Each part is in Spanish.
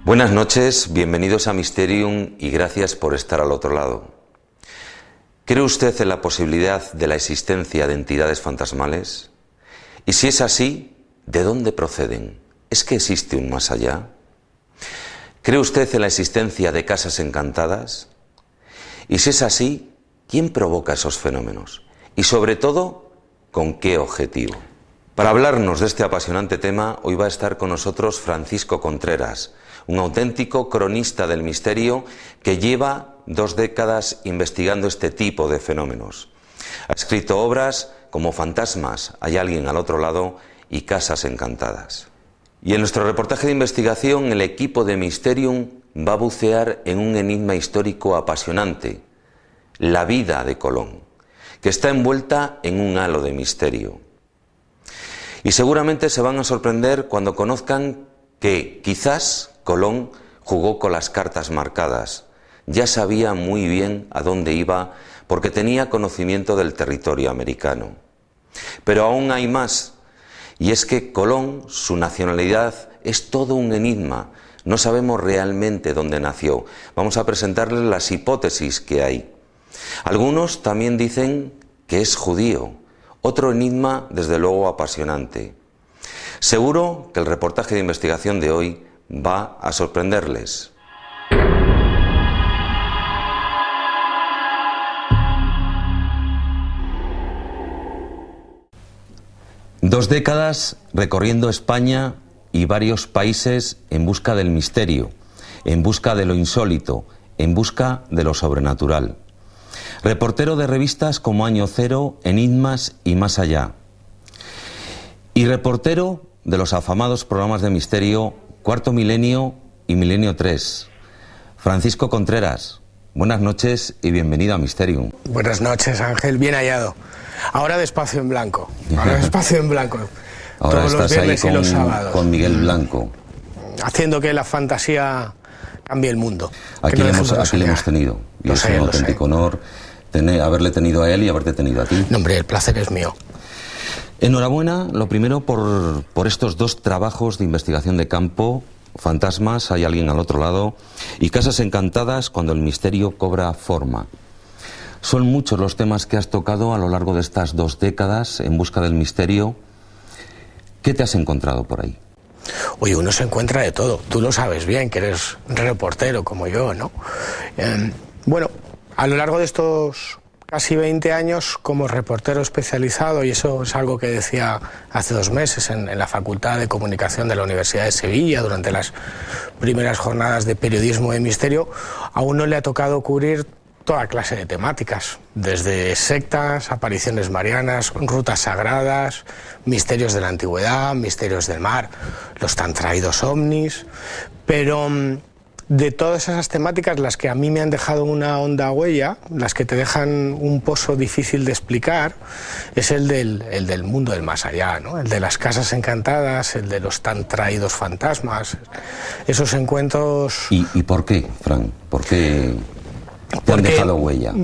Buenas noches, bienvenidos a Mysterium y gracias por estar al otro lado. ¿Cree usted en la posibilidad de la existencia de entidades fantasmales? Y si es así, ¿de dónde proceden? ¿Es que existe un más allá? ¿Cree usted en la existencia de casas encantadas? Y si es así, ¿quién provoca esos fenómenos? Y sobre todo, ¿con qué objetivo? Para hablarnos de este apasionante tema, hoy va a estar con nosotros Francisco Contreras, un auténtico cronista del misterio que lleva 2 décadas investigando este tipo de fenómenos. Ha escrito obras como Fantasmas, hay alguien al otro lado y Casas encantadas. Y en nuestro reportaje de investigación, el equipo de Mysterium va a bucear en un enigma histórico apasionante, la vida de Colón, que está envuelta en un halo de misterio. Y seguramente se van a sorprender cuando conozcan que quizás Colón jugó con las cartas marcadas. Ya sabía muy bien a dónde iba porque tenía conocimiento del territorio americano. Pero aún hay más, y es que Colón, su nacionalidad, es todo un enigma. No sabemos realmente dónde nació. Vamos a presentarles las hipótesis que hay. Algunos también dicen que es judío. Otro enigma, desde luego, apasionante. Seguro que el reportaje de investigación de hoy va a sorprenderles. Dos décadas recorriendo España y varios países en busca del misterio, en busca de lo insólito, en busca de lo sobrenatural. Reportero de revistas como Año Cero, Enigmas y Más Allá. Y reportero de los afamados programas de misterio Cuarto Milenio y Milenio 3. Francisco Contreras, buenas noches y bienvenido a Mysterium. Buenas noches, Ángel, bien hallado. Ahora de espacio en blanco. Ahora de espacio en blanco. Ahora todos los viernes ahí y los sábados. Con Miguel Blanco. Haciendo que la fantasía cambie el mundo. Aquí le hemos tenido. Y es un auténtico honor haberle tenido a él y haberte tenido a ti. No, hombre, el placer es mío. Enhorabuena, lo primero, por estos 2 trabajos de investigación de campo, Fantasmas, hay alguien al otro lado, y Casas encantadas, cuando el misterio cobra forma. Son muchos los temas que has tocado a lo largo de estas 2 décadas en busca del misterio. ¿Qué te has encontrado por ahí? Oye, uno se encuentra de todo. Tú lo sabes bien, que eres reportero como yo, ¿no? Bueno, a lo largo de estos casi 20 años como reportero especializado, y eso es algo que decía hace 2 meses en la Facultad de Comunicación de la Universidad de Sevilla, durante las primeras jornadas de periodismo de misterio, a uno le ha tocado cubrir toda clase de temáticas, desde sectas, apariciones marianas, rutas sagradas, misterios de la antigüedad, misterios del mar, los tan traídos ovnis, pero de todas esas temáticas, las que a mí me han dejado una honda huella, las que te dejan un pozo difícil de explicar, es el del mundo del más allá, ¿no? El de las casas encantadas, el de los tan traídos fantasmas, esos encuentros... ¿Y por qué, Fran? ¿Por qué te han dejado huella?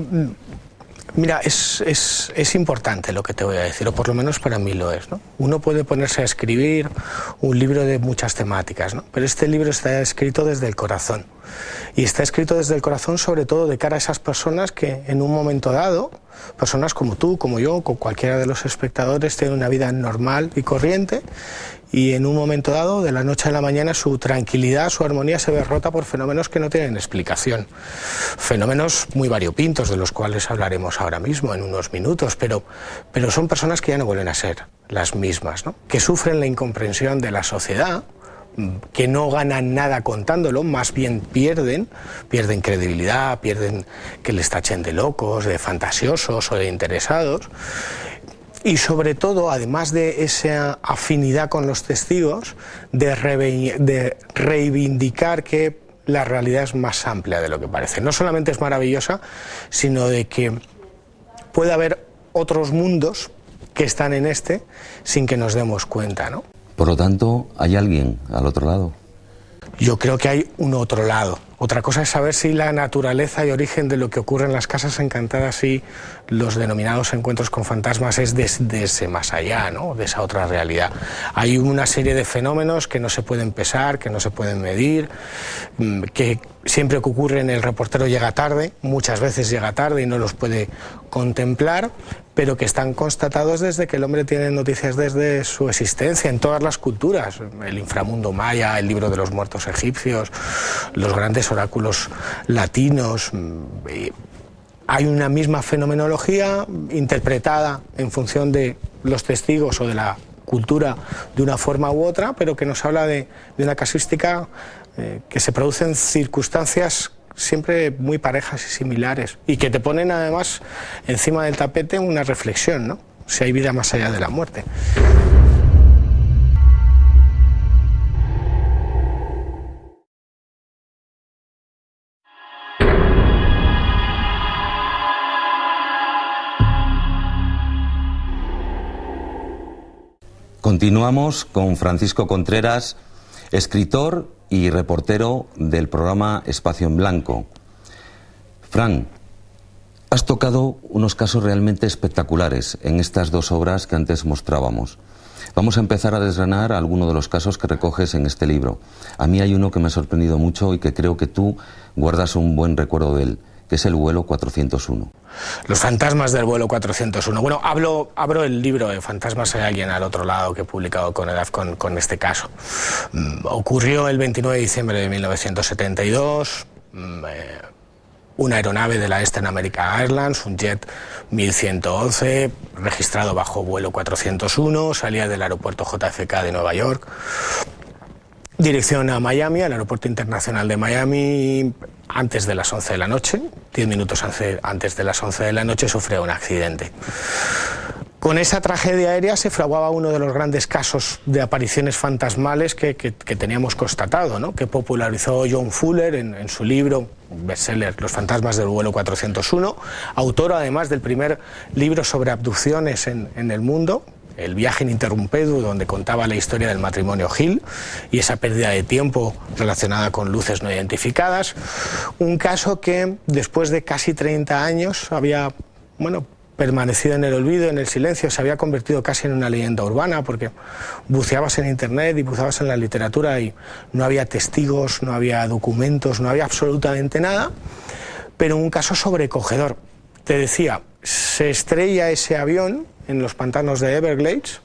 Mira, es importante lo que te voy a decir, o por lo menos para mí lo es, ¿no? Uno puede ponerse a escribir un libro de muchas temáticas, ¿no? Pero este libro está escrito desde el corazón. Y está escrito desde el corazón sobre todo de cara a esas personas que en un momento dado, personas como tú, como yo, con cualquiera de los espectadores, tienen una vida normal y corriente, y en un momento dado, de la noche a la mañana, su tranquilidad, su armonía se ve rota por fenómenos que no tienen explicación. Fenómenos muy variopintos, de los cuales hablaremos ahora mismo, en unos minutos, pero son personas que ya no vuelven a ser las mismas, ¿no? Que sufren la incomprensión de la sociedad, que no ganan nada contándolo, más bien pierden credibilidad, pierden que les tachen de locos, de fantasiosos o de interesados. Y sobre todo, además de esa afinidad con los testigos, de reivindicar que la realidad es más amplia de lo que parece. No solamente es maravillosa, sino de que puede haber otros mundos que están en este sin que nos demos cuenta, ¿no? Por lo tanto, ¿hay alguien al otro lado? Yo creo que hay un otro lado Otra cosa es saber si la naturaleza y origen de lo que ocurre en las casas encantadas y los denominados encuentros con fantasmas es de ese más allá, ¿no? De esa otra realidad. Hay una serie de fenómenos que no se pueden pesar, que no se pueden medir, que siempre que ocurren el reportero llega tarde, muchas veces llega tarde y no los puede contemplar, pero que están constatados desde que el hombre tiene noticias desde su existencia en todas las culturas, el inframundo maya, el libro de los muertos egipcios, los grandes oráculos latinos. Hay una misma fenomenología interpretada en función de los testigos o de la cultura de una forma u otra, pero que nos habla de una casuística que se produce en circunstancias siempre muy parejas y similares, y que te ponen además encima del tapete una reflexión, ¿no? Si hay vida más allá de la muerte. Continuamos con Francisco Contreras, escritor y reportero del programa Espacio en Blanco. Fran, has tocado unos casos realmente espectaculares en estas dos obras que antes mostrábamos. Vamos a empezar a desgranar algunos de los casos que recoges en este libro. A mí hay uno que me ha sorprendido mucho y que creo que tú guardas un buen recuerdo de él, que es el vuelo 401. Los fantasmas del vuelo 401. Bueno, abro el libro de Fantasmas hay alguien al otro lado que he publicado con EDAF con este caso. Ocurrió el 29 de diciembre de 1972. Una aeronave de la Eastern American Airlines, un jet 1111, registrado bajo vuelo 401, salía del aeropuerto JFK de Nueva York, dirección a Miami, al aeropuerto internacional de Miami. Antes de las 11 de la noche, 10 minutos antes de las 11 de la noche, sufrió un accidente. Con esa tragedia aérea se fraguaba uno de los grandes casos de apariciones fantasmales que teníamos constatado, ¿no? Que popularizó John Fuller en su libro bestseller Los fantasmas del vuelo 401, autor además del primer libro sobre abducciones en el mundo, El viaje ininterrumpido, donde contaba la historia del matrimonio Hill y esa pérdida de tiempo relacionada con luces no identificadas. Un caso que después de casi 30 años había, permanecido en el olvido, en el silencio, se había convertido casi en una leyenda urbana, porque buceabas en internet y buceabas en la literatura y no había testigos, no había documentos, no había absolutamente nada, pero un caso sobrecogedor. Te decía, se estrella ese avión en los pantanos de Everglades.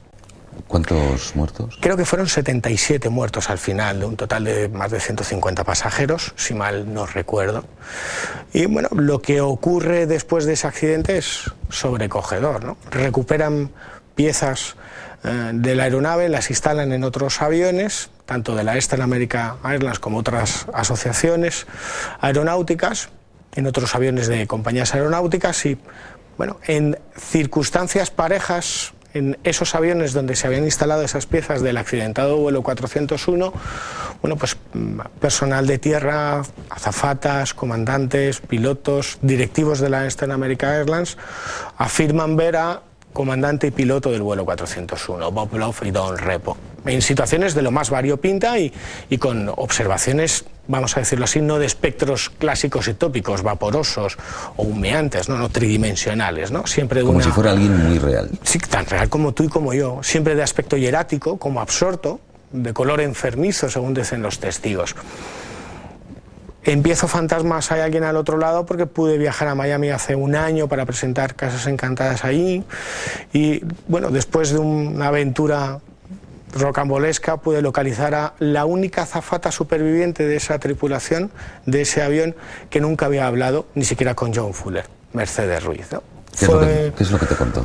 ¿Cuántos muertos? Creo que fueron 77 muertos al final, de un total de más de 150 pasajeros, si mal no recuerdo. Y bueno, lo que ocurre después de ese accidente es sobrecogedor, ¿no? Recuperan piezas de la aeronave, las instalan en otros aviones, tanto de la Eastern American Airlines como otras asociaciones aeronáuticas, en otros aviones de compañías aeronáuticas y, en circunstancias parejas, en esos aviones donde se habían instalado esas piezas del accidentado vuelo 401, personal de tierra, azafatas, comandantes, pilotos, directivos de la Eastern American Airlines afirman ver a comandante y piloto del vuelo 401, Bob Love y Don Repo, en situaciones de lo más variopinta y con observaciones, vamos a decirlo así, no de espectros clásicos y tópicos, vaporosos o humeantes, no tridimensionales, ¿no? Siempre de como si fuera alguien muy real. Sí, tan real como tú y como yo, siempre de aspecto hierático, como absorto, de color enfermizo, según dicen los testigos. Empiezo Fantasmas hay alguien al otro lado porque pude viajar a Miami hace un año para presentar Casas Encantadas allí y después de una aventura rocambolesca pude localizar a la única azafata superviviente de esa tripulación, de ese avión, que nunca había hablado ni siquiera con John Fuller, Mercedes Ruiz, ¿no? ¿Qué es lo que te contó?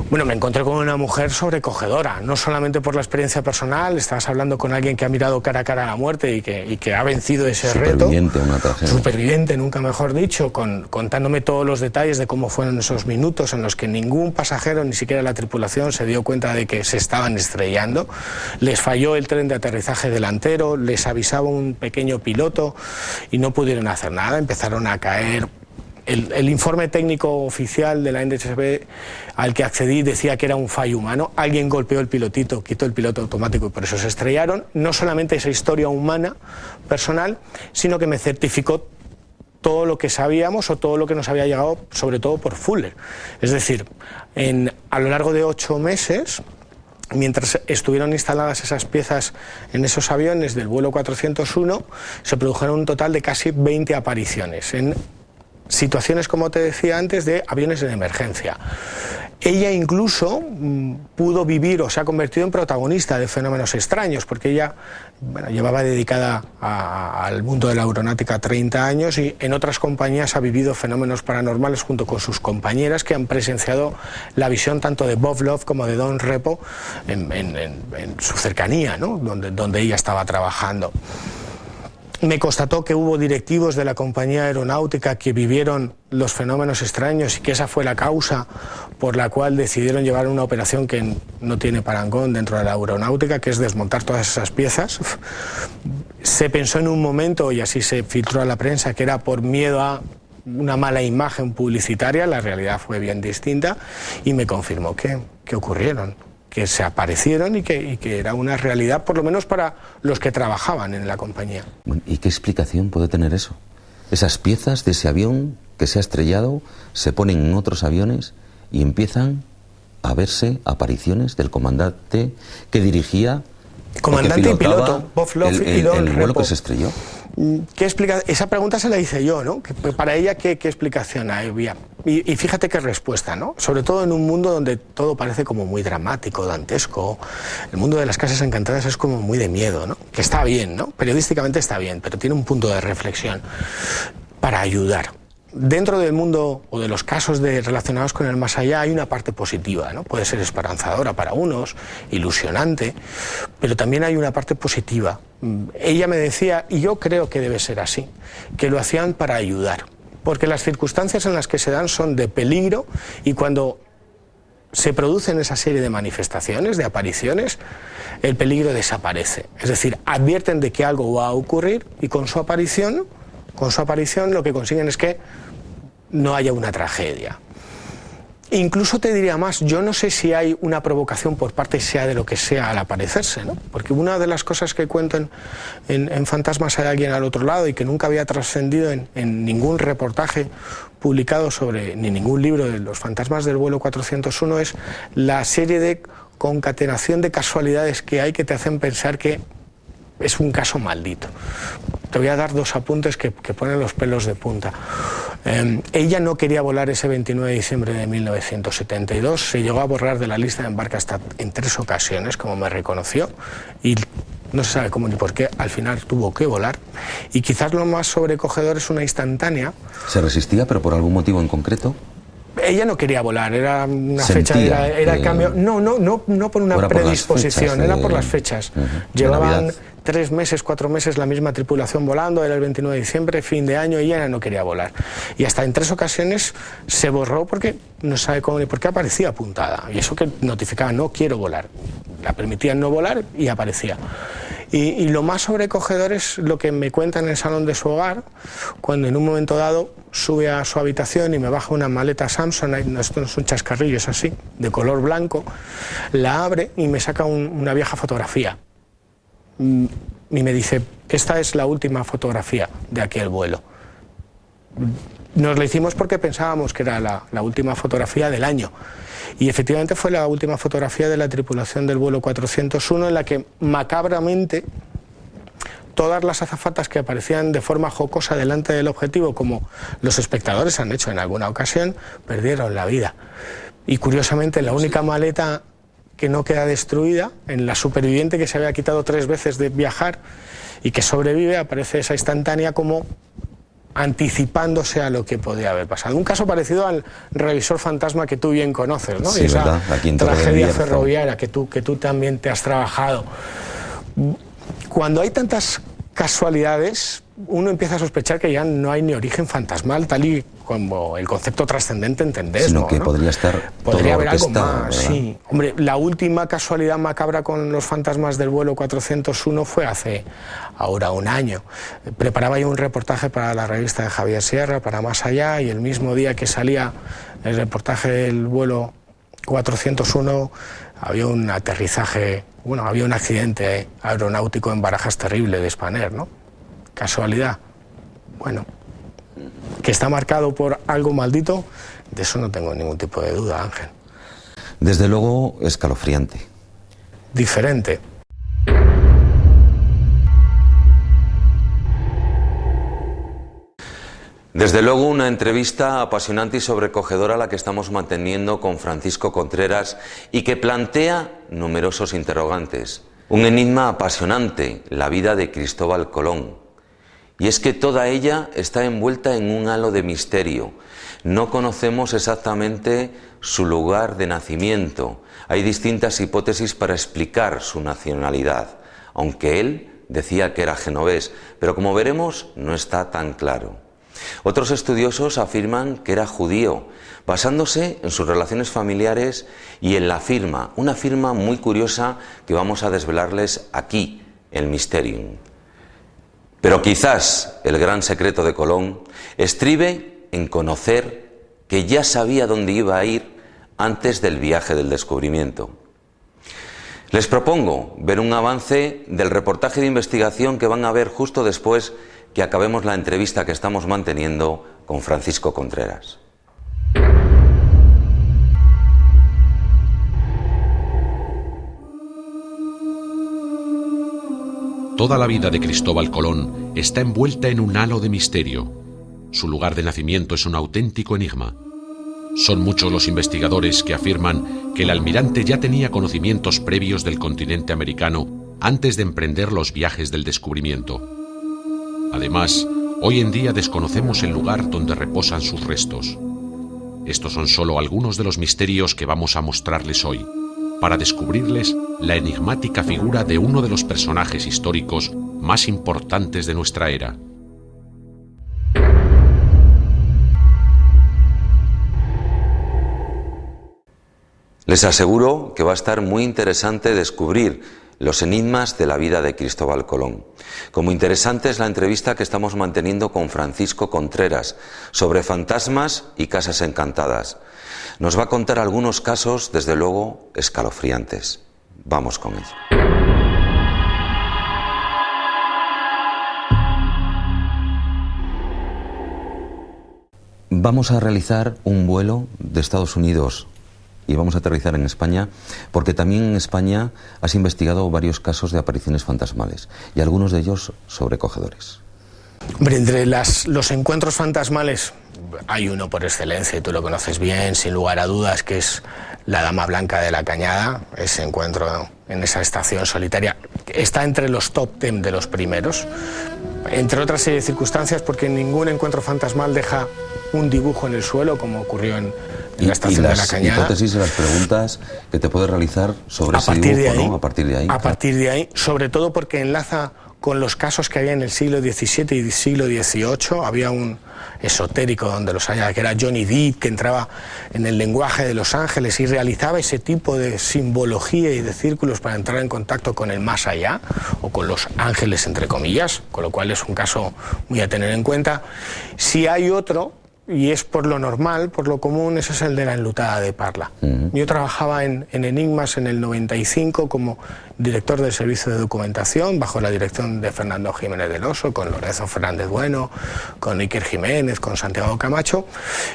Me encontré con una mujer sobrecogedora, no solamente por la experiencia personal, estabas hablando con alguien que ha mirado cara a cara a la muerte y que ha vencido ese reto. Una tragedia. Superviviente, nunca mejor dicho, contándome todos los detalles de cómo fueron esos minutos en los que ningún pasajero, ni siquiera la tripulación, se dio cuenta de que se estaban estrellando. Les falló el tren de aterrizaje delantero, les avisaba un pequeño piloto y no pudieron hacer nada, empezaron a caer el informe técnico oficial de la NHB al que accedí decía que era un fallo humano. Alguien golpeó el pilotito, quitó el piloto automático y por eso se estrellaron. No solamente esa historia humana, personal, sino que me certificó todo lo que sabíamos o todo lo que nos había llegado, sobre todo por Fuller. Es decir, a lo largo de 8 meses, mientras estuvieron instaladas esas piezas en esos aviones del vuelo 401, se produjeron un total de casi 20 apariciones en situaciones, como te decía antes, de aviones de emergencia. Ella incluso pudo vivir o se ha convertido en protagonista de fenómenos extraños, porque ella llevaba dedicada al mundo de la aeronáutica 30 años y en otras compañías ha vivido fenómenos paranormales junto con sus compañeras que han presenciado la visión tanto de Bob Love como de Don Repo en su cercanía, ¿no? donde ella estaba trabajando. Me constató que hubo directivos de la compañía aeronáutica que vivieron los fenómenos extraños y que esa fue la causa por la cual decidieron llevar una operación que no tiene parangón dentro de la aeronáutica, que es desmontar todas esas piezas. Se pensó en un momento, y así se filtró a la prensa, que era por miedo a una mala imagen publicitaria. La realidad fue bien distinta y me confirmó que ocurrieron, que se aparecieron y que era una realidad, por lo menos para los que trabajaban en la compañía. ¿Y qué explicación puede tener eso? Esas piezas de ese avión que se ha estrellado se ponen en otros aviones y empiezan a verse apariciones del comandante que dirigía... Comandante y piloto, Bob Love y Don Repo. ¿El vuelo que se estrelló? Esa pregunta se la hice yo, ¿no? Para ella, ¿qué explicación había? Y fíjate qué respuesta, ¿no? Sobre todo en un mundo donde todo parece como muy dramático, dantesco. El mundo de las casas encantadas es como muy de miedo, ¿no? Que está bien, ¿no? Periodísticamente está bien, pero tiene un punto de reflexión para ayudar. Dentro del mundo o de los casos relacionados con el más allá hay una parte positiva, ¿no? Puede ser esperanzadora para unos, ilusionante, pero también hay una parte positiva. Ella me decía, y yo creo que debe ser así, que lo hacían para ayudar, porque las circunstancias en las que se dan son de peligro y cuando se producen esa serie de manifestaciones, de apariciones, el peligro desaparece. Es decir, advierten de que algo va a ocurrir y con su aparición lo que consiguen es que no haya una tragedia. Incluso te diría más, yo no sé si hay una provocación por parte sea de lo que sea al aparecerse, ¿no? Porque una de las cosas que cuento en Fantasmas hay alguien al otro lado y que nunca había trascendido en ningún reportaje publicado ni ningún libro de los fantasmas del vuelo 401 es la serie de concatenación de casualidades que hay que te hacen pensar que es un caso maldito. Te voy a dar 2 apuntes que ponen los pelos de punta. Ella no quería volar ese 29 de diciembre de 1972, se llegó a borrar de la lista de embarque hasta en 3 ocasiones, como me reconoció, y no se sabe cómo ni por qué, al final tuvo que volar. Y quizás lo más sobrecogedor es una instantánea. ¿Se resistía, pero por algún motivo en concreto? Ella no quería volar, era una fecha, era el cambio. No por una predisposición, era por las fechas. Llevaban 3 meses, 4 meses la misma tripulación volando, era el 29 de diciembre, fin de año, y ella no quería volar. Y hasta en 3 ocasiones se borró porque no sabe cómo ni por qué aparecía apuntada. Y eso que notificaba, no quiero volar. La permitían no volar y aparecía. Y lo más sobrecogedor es lo que me cuenta en el salón de su hogar, cuando en un momento dado sube a su habitación y me baja una maleta Samsonite, esto no son chascarrillos así, de color blanco, la abre y me saca una vieja fotografía. Y me dice, esta es la última fotografía de aquel vuelo. Nos la hicimos porque pensábamos que era la última fotografía del año. Y efectivamente fue la última fotografía de la tripulación del vuelo 401 en la que macabramente todas las azafatas que aparecían de forma jocosa delante del objetivo, como los espectadores han hecho en alguna ocasión, perdieron la vida. Y curiosamente la única maleta que no queda destruida, en la superviviente que se había quitado 3 veces de viajar y que sobrevive, aparece esa instantánea como anticipándose a lo que podía haber pasado. Un caso parecido al revisor fantasma que tú bien conoces, ¿no? Sí, esa ¿verdad? Aquí en tragedia ferroviaria que tú también te has trabajado. Cuando hay tantas casualidades, uno empieza a sospechar que ya no hay ni origen fantasmal tal y como el concepto trascendente entendés, sino que ¿no? podría estar podría haber algo orquestado, más, ¿verdad? sí. Hombre, la última casualidad macabra con los fantasmas del vuelo 401 fue hace ahora un año. Preparaba yo un reportaje para la revista de Javier Sierra, para Más Allá, y el mismo día que salía el reportaje del vuelo 401 había un aterrizaje, bueno, había un accidente aeronáutico en Barajas terrible de Spanair, ¿no? Casualidad. Bueno, que está marcado por algo maldito, de eso no tengo ningún tipo de duda, Ángel. Desde luego, escalofriante. Diferente. Desde luego, una entrevista apasionante y sobrecogedora la que estamos manteniendo con Francisco Contreras y que plantea numerosos interrogantes. Un enigma apasionante, la vida de Cristóbal Colón. Y es que toda ella está envuelta en un halo de misterio. No conocemos exactamente su lugar de nacimiento. Hay distintas hipótesis para explicar su nacionalidad, aunque él decía que era genovés, pero como veremos no está tan claro. Otros estudiosos afirman que era judío, basándose en sus relaciones familiares y en la firma, una firma muy curiosa que vamos a desvelarles aquí, el Mysterium. Pero quizás el gran secreto de Colón estribe en conocer que ya sabía dónde iba a ir antes del viaje del descubrimiento. Les propongo ver un avance del reportaje de investigación que van a ver justo después que acabemos la entrevista que estamos manteniendo con Francisco Contreras. Toda la vida de Cristóbal Colón está envuelta en un halo de misterio. Su lugar de nacimiento es un auténtico enigma. Son muchos los investigadores que afirman que el almirante ya tenía conocimientos previos del continente americano antes de emprender los viajes del descubrimiento. Además, hoy en día desconocemos el lugar donde reposan sus restos. Estos son solo algunos de los misterios que vamos a mostrarles hoy, para descubrirles la enigmática figura de uno de los personajes históricos más importantes de nuestra era. Les aseguro que va a estar muy interesante descubrir los enigmas de la vida de Cristóbal Colón. Como interesante es la entrevista que estamos manteniendo con Francisco Contreras sobre fantasmas y casas encantadas. Nos va a contar algunos casos, desde luego, escalofriantes. Vamos con ello. Vamos a realizar un vuelo de Estados Unidos y vamos a aterrizar en España, porque también en España has investigado varios casos de apariciones fantasmales y algunos de ellos sobrecogedores. Hombre, entre los encuentros fantasmales hay uno por excelencia, y tú lo conoces bien, sin lugar a dudas, que es la Dama Blanca de la Cañada. Ese encuentro en esa estación solitaria está entre los top 10 de los primeros, entre otras serie de circunstancias, porque ningún encuentro fantasmal deja un dibujo en el suelo, como ocurrió en la estación de la Cañada. Y las hipótesis y las preguntas que te puedes realizar sobre ese dibujo, ¿no? A partir de ahí. A partir de ahí, sobre todo porque enlaza con los casos que había en el siglo XVII y siglo XVIII. Había un esotérico donde los haya, que era Johnny Depp, que entraba en el lenguaje de los ángeles y realizaba ese tipo de simbología y de círculos para entrar en contacto con el más allá, o con los ángeles, entre comillas, con lo cual es un caso muy a tener en cuenta. Si hay otro, y es por lo normal, por lo común, ese es el de la enlutada de Parla. Yo trabajaba en Enigmas en el 95 como director del servicio de documentación, bajo la dirección de Fernando Jiménez del Oso, con Lorenzo Fernández Bueno, con Iker Jiménez, con Santiago Camacho,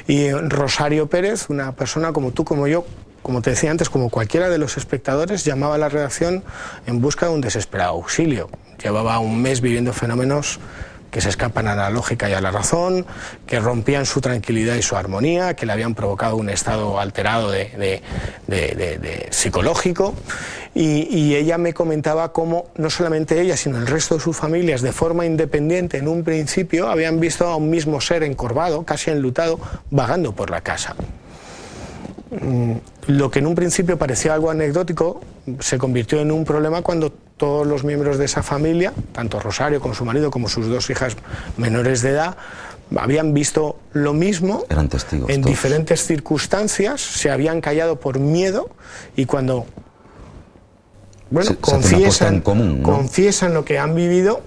y Rosario Pérez, una persona como tú, como yo, como te decía antes, como cualquiera de los espectadores, llamaba a la redacción en busca de un desesperado auxilio. Llevaba un mes viviendo fenómenos que se escapan a la lógica y a la razón, que rompían su tranquilidad y su armonía, que le habían provocado un estado alterado de psicológico, y ella me comentaba cómo no solamente ella, sino el resto de sus familias, de forma independiente en un principio, habían visto a un mismo ser encorvado, casi enlutado, vagando por la casa. Lo que en un principio parecía algo anecdótico se convirtió en un problema cuando todos los miembros de esa familia, tanto Rosario como su marido como sus 2 hijas menores de edad, habían visto lo mismo. Eran testigos en todos. Diferentes circunstancias, se habían callado por miedo, y cuando confiesan, común, ¿no? Confiesan lo que han vivido,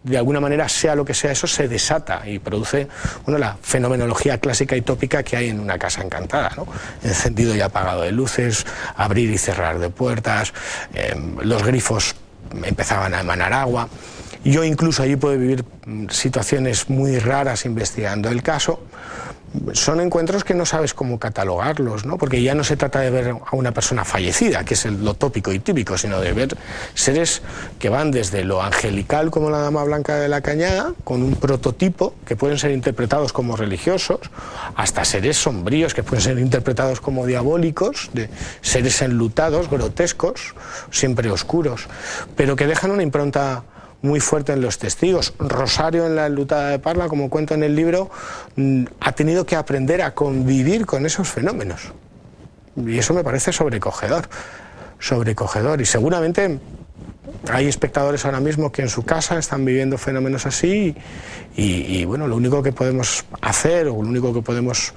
de alguna manera, sea lo que sea eso, se desata y produce la fenomenología clásica y tópica que hay en una casa encantada, ¿no? Encendido y apagado de luces, abrir y cerrar de puertas, los grifos empezaban a emanar agua. Yo incluso allí puedo vivir situaciones muy raras investigando el caso. Son encuentros que no sabes cómo catalogarlos, ¿no? Porque ya no se trata de ver a una persona fallecida, que es lo tópico y típico, sino de ver seres que van desde lo angelical, como la Dama Blanca de la Cañada, con un prototipo que pueden ser interpretados como religiosos, hasta seres sombríos que pueden ser interpretados como diabólicos, de seres enlutados, grotescos, siempre oscuros, pero que dejan una impronta muy fuerte en los testigos. Rosario, en La enlutada de Parla, como cuento en el libro, ha tenido que aprender a convivir con esos fenómenos. Y eso me parece sobrecogedor. Y seguramente hay espectadores ahora mismo que en su casa están viviendo fenómenos así, y bueno, lo único que podemos hacer, o lo único que podemos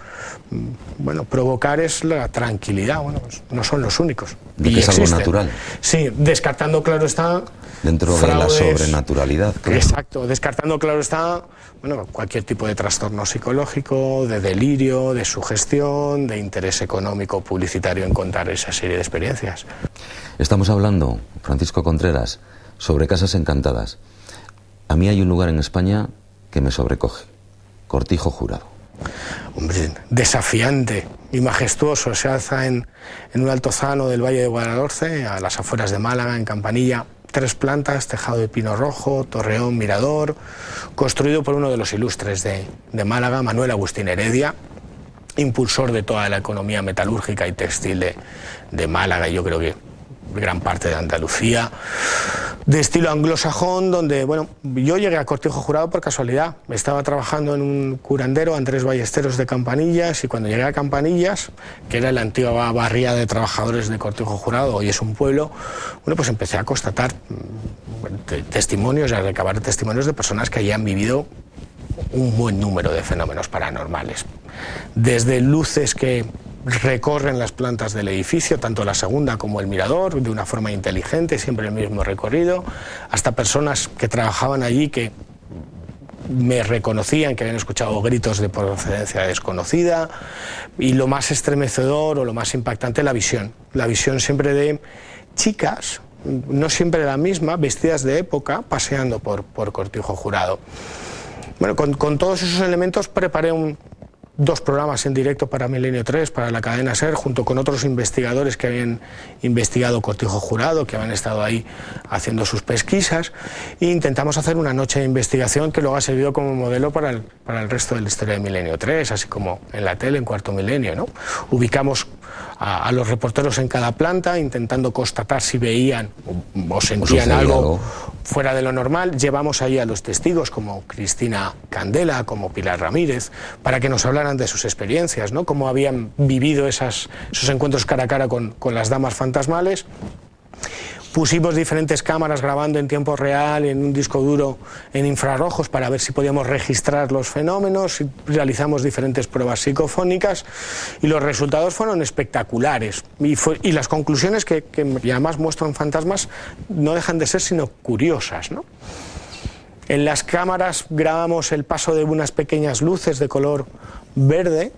provocar, es la tranquilidad. Pues no son los únicos. De que es algo natural. Sí, descartando, claro está, dentro de la sobrenaturalidad. Claro. Exacto, descartando, claro está, cualquier tipo de trastorno psicológico, de delirio, de sugestión, de interés económico publicitario en contar esa serie de experiencias. Estamos hablando, Francisco Contreras, sobre casas encantadas. A mí hay un lugar en España que me sobrecoge: Cortijo Jurado. Hombre, desafiante y majestuoso. Se alza en un altozano del Valle de Guadalhorce, a las afueras de Málaga, en Campanilla. 3 plantas, tejado de pino rojo, torreón, mirador, construido por uno de los ilustres de Málaga, Manuel Agustín Heredia, impulsor de toda la economía metalúrgica y textil de Málaga, y yo creo que gran parte de Andalucía, de estilo anglosajón, donde, yo llegué a Cortijo Jurado por casualidad. Estaba trabajando en un curandero, Andrés Ballesteros, de Campanillas, y cuando llegué a Campanillas, que era la antigua barriada de trabajadores de Cortijo Jurado, hoy es un pueblo, pues empecé a constatar testimonios y a recabar testimonios de personas que habían vivido un buen número de fenómenos paranormales. Desde luces que recorren las plantas del edificio, tanto la segunda como el mirador, de una forma inteligente, siempre el mismo recorrido, hasta personas que trabajaban allí que me reconocían, que habían escuchado gritos de procedencia desconocida, y lo más estremecedor o lo más impactante, la visión siempre de chicas, no siempre la misma, vestidas de época, paseando por Cortijo Jurado. Con todos esos elementos preparé 2 programas en directo para Milenio 3, para la cadena SER, junto con otros investigadores que habían investigado Cortijo Jurado, que habían estado ahí haciendo sus pesquisas, e intentamos hacer una noche de investigación que luego ha servido como modelo para el resto de la historia de Milenio 3, así como en la tele, en Cuarto Milenio, ¿no? Ubicamos a los reporteros en cada planta, intentando constatar si veían o sentían algo fuera de lo normal. Llevamos ahí a los testigos, como Cristina Candela, como Pilar Ramírez, para que nos hablaran de sus experiencias, ¿no? Cómo habían vivido esos encuentros cara a cara con las damas fantasmales. Pusimos diferentes cámaras grabando en tiempo real en un disco duro en infrarrojos para ver si podíamos registrar los fenómenos, y realizamos diferentes pruebas psicofónicas, y los resultados fueron espectaculares. Y las conclusiones que además muestran fantasmas no dejan de ser sino curiosas, ¿no? En las cámaras grabamos el paso de unas pequeñas luces de color verde,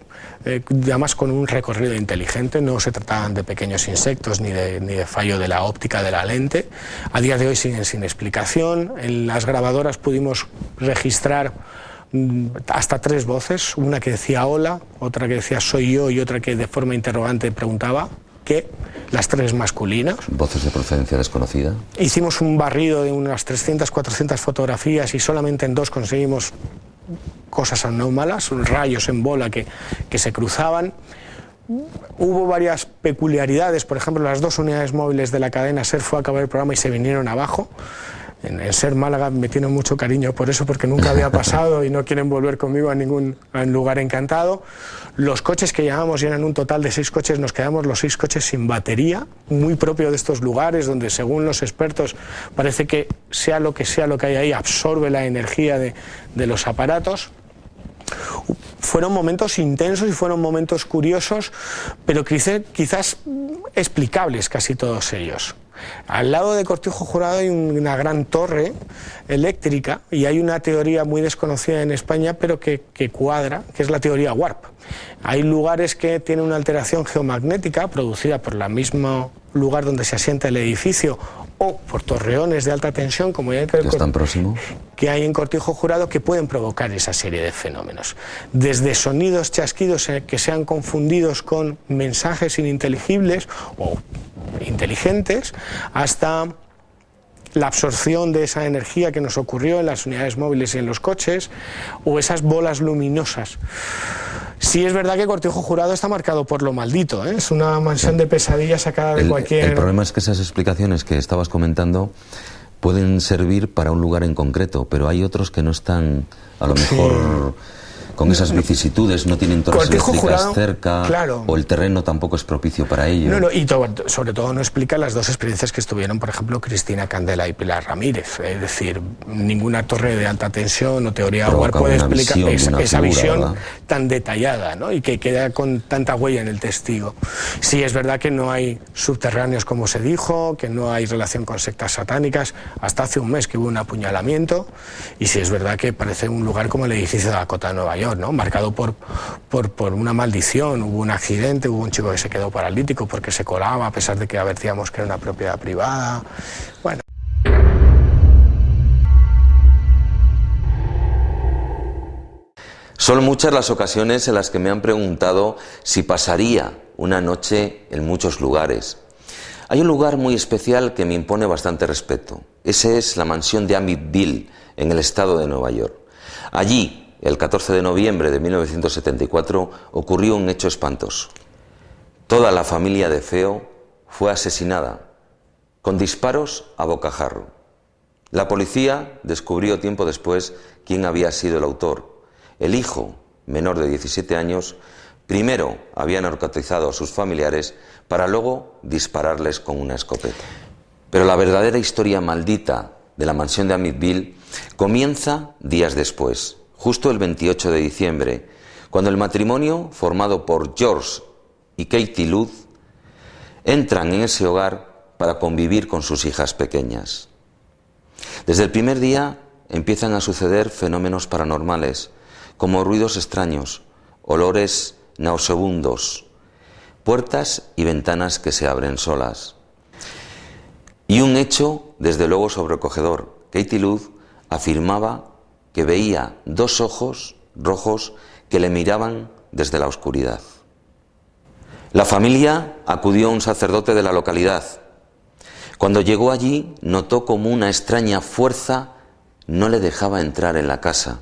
además con un recorrido inteligente. No se trataban de pequeños insectos ni de fallo de la óptica de la lente. A día de hoy siguen sin explicación. En las grabadoras pudimos registrar hasta 3 voces, una que decía hola, otra que decía soy yo, y otra que de forma interrogante preguntaba qué, las 3 masculinas. ¿Voces de procedencia desconocida? Hicimos un barrido de unas 300, 400 fotografías, y solamente en 2 conseguimos cosas anómalas, rayos en bola que se cruzaban. Hubo varias peculiaridades, por ejemplo, las 2 unidades móviles de la cadena SER fue a acabar el programa y se vinieron abajo. En Ser Málaga me tienen mucho cariño por eso, porque nunca había pasado y no quieren volver conmigo a ningún lugar encantado. Los coches que llevábamos, y eran un total de 6 coches, nos quedamos los 6 coches sin batería, muy propio de estos lugares donde, según los expertos, parece que sea lo que hay ahí, absorbe la energía de los aparatos. Fueron momentos intensos y fueron momentos curiosos, pero quizás explicables casi todos ellos. Al lado de Cortijo Jurado hay una gran torre eléctrica y hay una teoría muy desconocida en España, pero que cuadra, que es la teoría Warp. Hay lugares que tienen una alteración geomagnética producida por el mismo lugar donde se asienta el edificio o por torreones de alta tensión, como ya que hay en Cortijo Jurado, que pueden provocar esa serie de fenómenos. Desde sonidos chasquidos que sean confundidos con mensajes ininteligibles o inteligentes, hasta la absorción de esa energía que nos ocurrió en las unidades móviles y en los coches, o esas bolas luminosas. Sí es verdad que Cortijo Jurado está marcado por lo maldito, ¿eh? Es una mansión de pesadillas sacada de cualquier... El problema es que esas explicaciones que estabas comentando pueden servir para un lugar en concreto, pero hay otros que no están, a lo mejor... con esas vicisitudes, no tienen torres eléctricas cerca, claro, o el terreno tampoco es propicio para ello. Y sobre todo no explica las dos experiencias que estuvieron, por ejemplo, Cristina Candela y Pilar Ramírez. Es decir, ninguna torre de alta tensión o teoría Warp puede explicar esa visión, ¿verdad?, tan detallada, ¿no?, y que queda con tanta huella en el testigo. Sí, es verdad que no hay subterráneos como se dijo, que no hay relación con sectas satánicas, hasta hace un mes que hubo un apuñalamiento, y sí es verdad que parece un lugar como el edificio de Dakota, Nueva York, ¿no?, marcado por una maldición. Hubo un accidente, hubo un chico que se quedó paralítico porque se colaba, a pesar de que advertíamos que era una propiedad privada. Bueno. Son muchas las ocasiones en las que me han preguntado si pasaría una noche en muchos lugares. Hay un lugar muy especial que me impone bastante respeto. Ese es la mansión de Amityville, en el estado de Nueva York. Allí, el 14 de noviembre de 1974, ocurrió un hecho espantoso. Toda la familia de Feo fue asesinada, con disparos a bocajarro. La policía descubrió tiempo después quién había sido el autor. El hijo, menor de 17 años, primero había narcotizado a sus familiares para luego dispararles con una escopeta. Pero la verdadera historia maldita de la mansión de Amityville comienza días después, justo el 28 de diciembre, cuando el matrimonio, formado por George y Katie Luz, entran en ese hogar para convivir con sus hijas pequeñas. Desde el primer día empiezan a suceder fenómenos paranormales, como ruidos extraños, olores nauseabundos, puertas y ventanas que se abren solas. Y un hecho, desde luego, sobrecogedor. Katie Luz afirmaba que veía 2 ojos rojos que le miraban desde la oscuridad. La familia acudió a un sacerdote de la localidad. Cuando llegó allí, notó como una extraña fuerza no le dejaba entrar en la casa.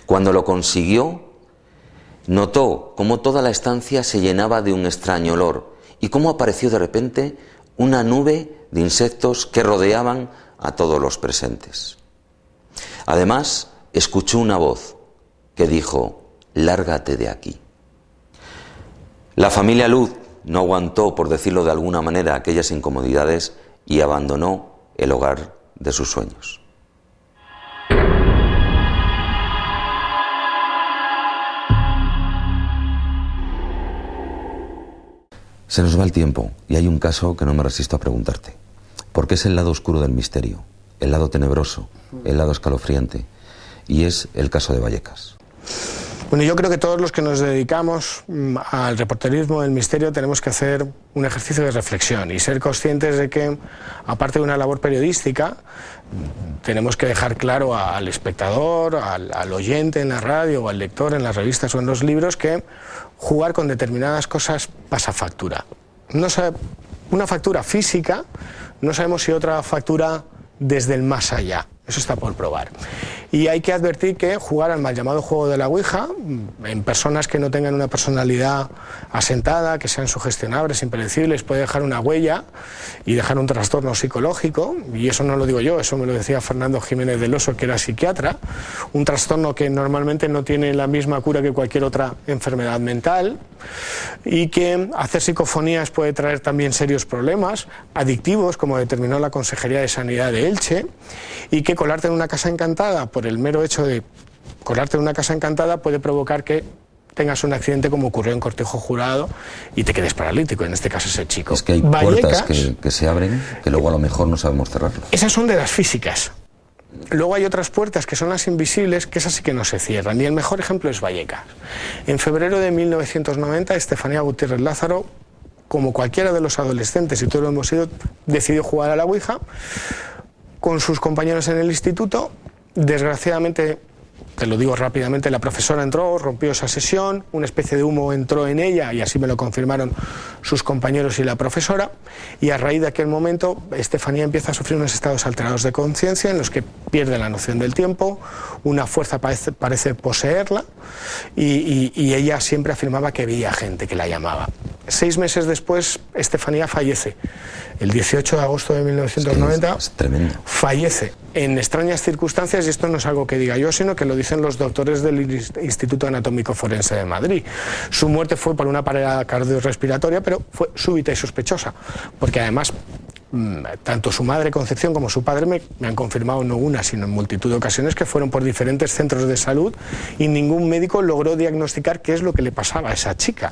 Cuando lo consiguió, notó cómo toda la estancia se llenaba de un extraño olor y cómo apareció de repente una nube de insectos que rodeaban a todos los presentes. Además, escuchó una voz que dijo: «Lárgate de aquí». La familia Luz no aguantó, por decirlo de alguna manera, aquellas incomodidades y abandonó el hogar de sus sueños. Se nos va el tiempo y hay un caso que no me resisto a preguntarte. Porque es el lado oscuro del misterio, el lado tenebroso, el lado escalofriante, y es el caso de Vallecas. Bueno, yo creo que todos los que nos dedicamos al reporterismo del misterio tenemos que hacer un ejercicio de reflexión y ser conscientes de que, aparte de una labor periodística, tenemos que dejar claro al espectador, al oyente en la radio o al lector en las revistas o en los libros que jugar con determinadas cosas pasa factura. Una factura física, no sabemos si otra factura desde el más allá. Eso está por probar. Y hay que advertir que jugar al mal llamado juego de la Ouija, en personas que no tengan una personalidad asentada, que sean sugestionables, impredecibles, puede dejar una huella y dejar un trastorno psicológico, y eso no lo digo yo, eso me lo decía Fernando Jiménez del Oso, que era psiquiatra, un trastorno que normalmente no tiene la misma cura que cualquier otra enfermedad mental, y que hacer psicofonías puede traer también serios problemas adictivos, como determinó la Consejería de Sanidad de Elche, y que colarte en una casa encantada, por el mero hecho de colarte en una casa encantada, puede provocar que tengas un accidente como ocurrió en Cortejo Jurado y te quedes paralítico, en este caso ese chico. Es que hay puertas que se abren que luego a lo mejor no sabemos cerrarlas. Esas son de las físicas. Luego hay otras puertas que son las invisibles, que esas sí que no se cierran, y el mejor ejemplo es Vallecas. En febrero de 1990, Estefanía Gutiérrez Lázaro, como cualquiera de los adolescentes, y todos lo hemos sido, decidió jugar a la Ouija con sus compañeros en el instituto. Desgraciadamente, te lo digo rápidamente, la profesora entró, rompió esa sesión, una especie de humo entró en ella, y así me lo confirmaron sus compañeros y la profesora, y a raíz de aquel momento Estefanía empieza a sufrir unos estados alterados de conciencia en los que pierde la noción del tiempo, una fuerza parece poseerla, y ella siempre afirmaba que veía gente que la llamaba. 6 meses después, Estefanía fallece. El 18 de agosto de 1990 es tremendo. Fallece en extrañas circunstancias, y esto no es algo que diga yo, sino que lo dicen los doctores del Instituto Anatómico Forense de Madrid. Su muerte fue por una parada cardiorrespiratoria, pero fue súbita y sospechosa, porque además tanto su madre Concepción como su padre me han confirmado, no una, sino en multitud de ocasiones, que fueron por diferentes centros de salud y ningún médico logró diagnosticar qué es lo que le pasaba a esa chica.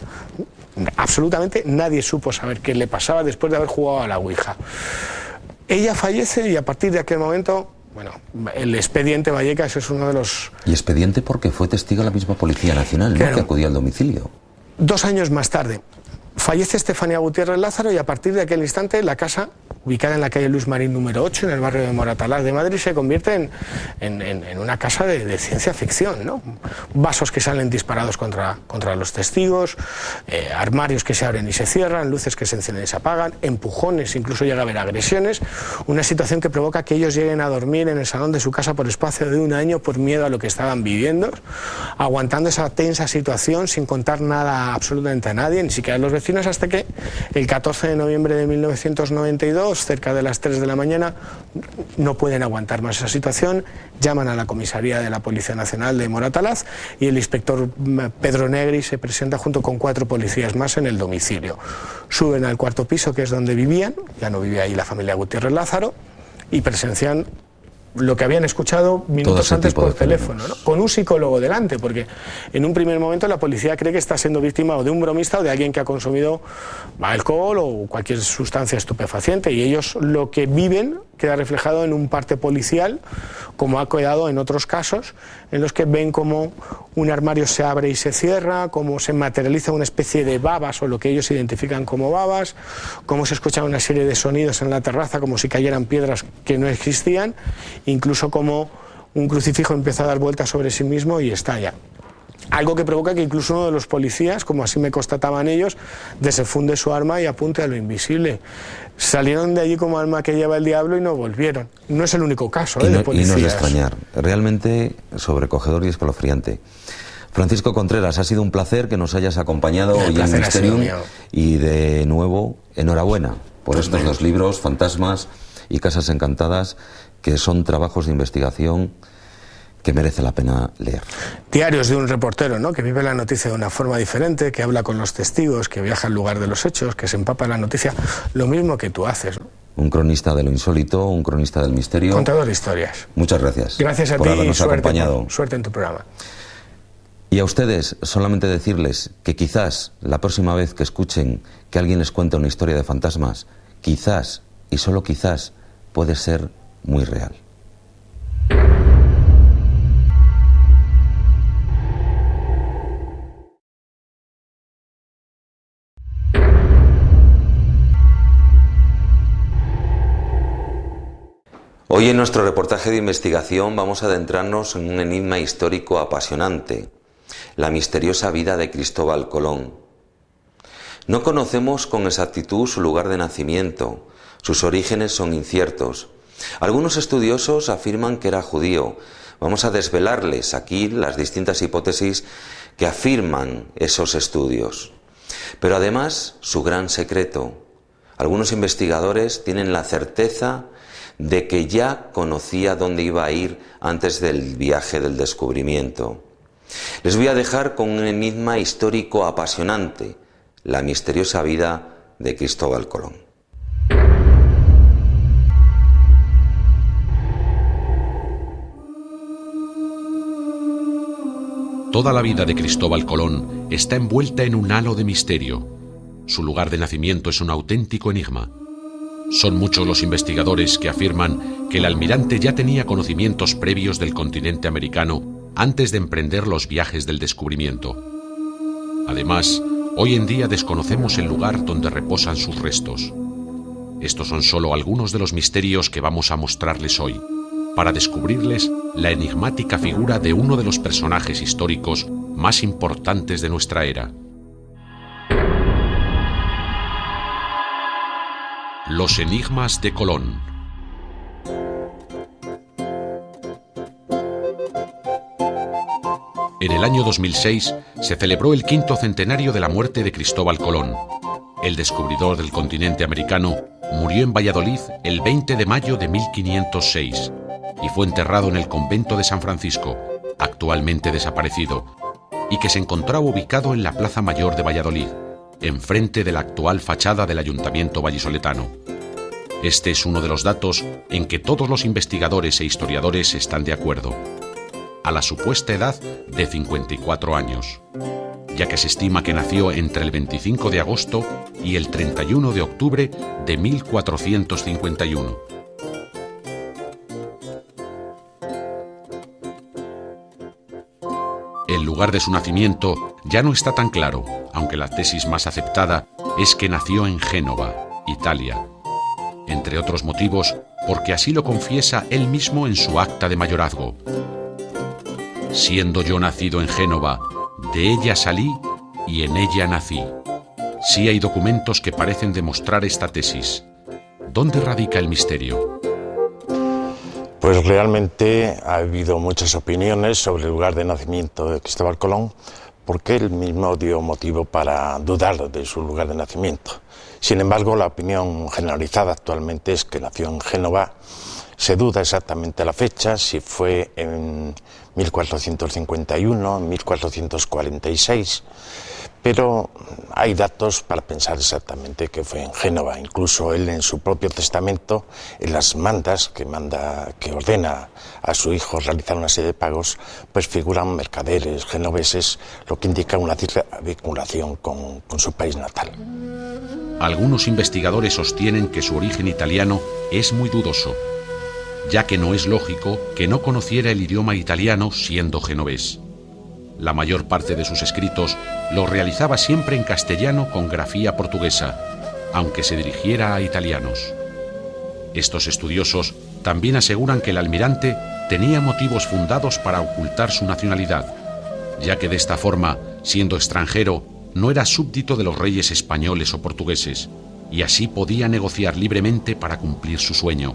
Absolutamente nadie supo saber qué le pasaba después de haber jugado a la Ouija. Ella fallece, y a partir de aquel momento, bueno, el expediente Vallecas es uno de los... Y expediente porque fue testigo la misma Policía Nacional, ¿no?, que acudió al domicilio. 2 años más tarde, fallece Estefanía Gutiérrez Lázaro, y a partir de aquel instante la casa, ubicada en la calle Luis Marín número 8, en el barrio de Moratalaz de Madrid, se convierte en una casa de ciencia ficción, ¿no? Vasos que salen disparados contra los testigos, armarios que se abren y se cierran, luces que se encienden y se apagan, empujones, incluso llega a haber agresiones, una situación que provoca que ellos lleguen a dormir en el salón de su casa por espacio de 1 año por miedo a lo que estaban viviendo, aguantando esa tensa situación sin contar nada absolutamente a nadie, ni siquiera a los vecinos, hasta que el 14 de noviembre de 1992, cerca de las 3 de la mañana, no pueden aguantar más esa situación, llaman a la comisaría de la Policía Nacional de Moratalaz, y el inspector Pedro Negri se presenta junto con 4 policías más en el domicilio. Suben al 4º piso, que es donde vivían, ya no vivía ahí la familia Gutiérrez Lázaro, y presencian lo que habían escuchado minutos antes por teléfono, ¿no? Con un psicólogo delante, porque en un primer momento la policía cree que está siendo víctima o de un bromista o de alguien que ha consumido alcohol o cualquier sustancia estupefaciente, y ellos lo que viven queda reflejado en un parte policial, como ha quedado en otros casos, en los que ven cómo un armario se abre y se cierra, cómo se materializa una especie de babas, o lo que ellos identifican como babas, cómo se escuchan una serie de sonidos en la terraza, como si cayeran piedras que no existían, incluso como un crucifijo empieza a dar vueltas sobre sí mismo y estalla. Algo que provoca que incluso uno de los policías, como así me constataban ellos, desenfunde su arma y apunte a lo invisible. Salieron de allí como alma que lleva el diablo y no volvieron. No es el único caso de policías. Y no es de extrañar. Realmente sobrecogedor y escalofriante. Francisco Contreras, ha sido un placer que nos hayas acompañado hoy en Mysterium. Y de nuevo, enhorabuena por estos 2 libros, Fantasmas y Casas Encantadas, que son trabajos de investigación que merece la pena leer. Diarios de un reportero, ¿no?, que vive la noticia de una forma diferente, que habla con los testigos, que viaja al lugar de los hechos, que se empapa en la noticia, lo mismo que tú haces, ¿no? Un cronista de lo insólito, un cronista del misterio. Contador de historias. Muchas gracias. Gracias a por ti habernos y acompañado. Suerte en tu programa. Y a ustedes, solamente decirles que quizás la próxima vez que escuchen que alguien les cuente una historia de fantasmas, quizás, y solo quizás, puede ser muy real. Hoy en nuestro reportaje de investigación vamos a adentrarnos en un enigma histórico apasionante, la misteriosa vida de Cristóbal Colón. No conocemos con exactitud su lugar de nacimiento, sus orígenes son inciertos. Algunos estudiosos afirman que era judío, Vamos a desvelarles aquí las distintas hipótesis que afirman esos estudios. Pero además, su gran secreto. Algunos investigadores tienen la certeza de que ya conocía dónde iba a ir antes del viaje del descubrimiento. Les voy a dejar con un enigma histórico apasionante, la misteriosa vida de Cristóbal Colón. Toda la vida de Cristóbal Colón está envuelta en un halo de misterio. Su lugar de nacimiento es un auténtico enigma. Son muchos los investigadores que afirman que el almirante ya tenía conocimientos previos del continente americano antes de emprender los viajes del descubrimiento. Además, hoy en día desconocemos el lugar donde reposan sus restos. Estos son solo algunos de los misterios que vamos a mostrarles hoy, para descubrirles la enigmática figura de uno de los personajes históricos más importantes de nuestra era. Los enigmas de Colón. En el año 2006 se celebró el 5º centenario de la muerte de Cristóbal Colón. El descubridor del continente americano murió en Valladolid el 20 de mayo de 1506 y fue enterrado en el convento de San Francisco, actualmente desaparecido, y que se encontraba ubicado en la Plaza Mayor de Valladolid, enfrente de la actual fachada del Ayuntamiento vallisoletano. Este es uno de los datos en que todos los investigadores e historiadores están de acuerdo, a la supuesta edad de 54 años, ya que se estima que nació entre el 25 de agosto y el 31 de octubre de 1451. El lugar de su nacimiento ya no está tan claro, aunque la tesis más aceptada es que nació en Génova, Italia. Entre otros motivos, porque así lo confiesa él mismo en su acta de mayorazgo. Siendo yo nacido en Génova, de ella salí y en ella nací. Sí hay documentos que parecen demostrar esta tesis. ¿Dónde radica el misterio? Pues realmente ha habido muchas opiniones sobre el lugar de nacimiento de Cristóbal Colón, porque él mismo dio motivo para dudar de su lugar de nacimiento. Sin embargo, la opinión generalizada actualmente es que nació en Génova. Se duda exactamente la fecha, si fue en 1451, 1446, pero hay datos para pensar exactamente que fue en Génova. Incluso él en su propio testamento, en las mandas que ordena a su hijo realizar una serie de pagos, pues figuran mercaderes genoveses, lo que indica una cierta vinculación con su país natal. Algunos investigadores sostienen que su origen italiano es muy dudoso, ya que no es lógico que no conociera el idioma italiano siendo genovés. La mayor parte de sus escritos los realizaba siempre en castellano con grafía portuguesa, aunque se dirigiera a italianos. Estos estudiosos también aseguran que el almirante tenía motivos fundados para ocultar su nacionalidad, ya que de esta forma, siendo extranjero, no era súbdito de los reyes españoles o portugueses, y así podía negociar libremente para cumplir su sueño,